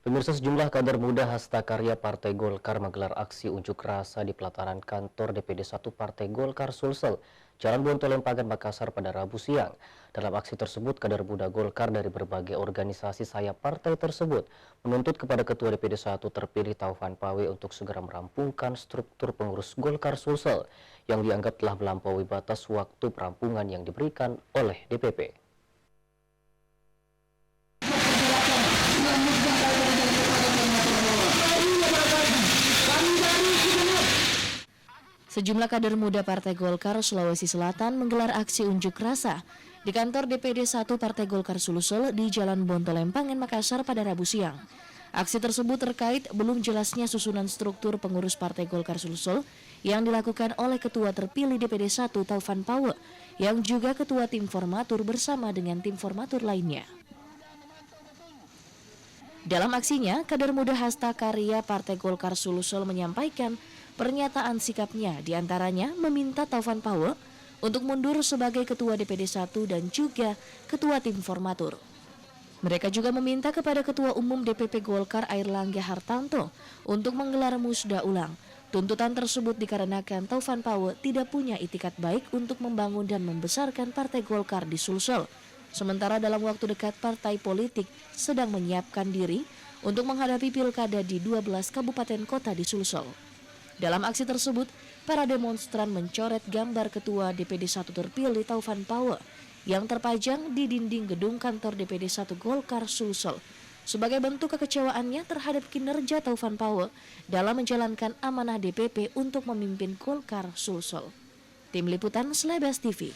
Pemirsa, sejumlah kader muda Hastakarya Partai Golkar menggelar aksi unjuk rasa di pelataran kantor DPD 1 Partai Golkar Sulsel, Jalan Bontolempangan, Makassar pada Rabu siang. Dalam aksi tersebut, kader muda Golkar dari berbagai organisasi sayap partai tersebut menuntut kepada Ketua DPD 1 terpilih Taufan Pawe untuk segera merampungkan struktur pengurus Golkar Sulsel yang dianggap telah melampaui batas waktu perampungan yang diberikan oleh DPP. Sejumlah kader muda Partai Golkar Sulawesi Selatan menggelar aksi unjuk rasa di kantor DPD 1 Partai Golkar Sulsel di Jalan Bontolempangan, Makassar pada Rabu siang. Aksi tersebut terkait belum jelasnya susunan struktur pengurus Partai Golkar Sulsel yang dilakukan oleh Ketua terpilih DPD 1 Taufan Pawe yang juga Ketua Tim Formatur bersama dengan tim formatur lainnya. Dalam aksinya, kader muda Hastakarya Partai Golkar Sulsel menyampaikan pernyataan sikapnya, diantaranya meminta Taufan Pawe untuk mundur sebagai Ketua DPD 1 dan juga Ketua Tim Formatur. Mereka juga meminta kepada Ketua Umum DPP Golkar Airlangga Hartanto untuk menggelar musda ulang. Tuntutan tersebut dikarenakan Taufan Pawe tidak punya itikat baik untuk membangun dan membesarkan Partai Golkar di Sulsel. Sementara dalam waktu dekat partai politik sedang menyiapkan diri untuk menghadapi pilkada di 12 kabupaten kota di Sulsel. Dalam aksi tersebut, para demonstran mencoret gambar Ketua DPD 1 terpilih Taufan Pawe yang terpajang di dinding gedung kantor DPD 1 Golkar Sulsel sebagai bentuk kekecewaannya terhadap kinerja Taufan Pawe dalam menjalankan amanah DPP untuk memimpin Golkar Sulsel. Tim Liputan Slebes TV.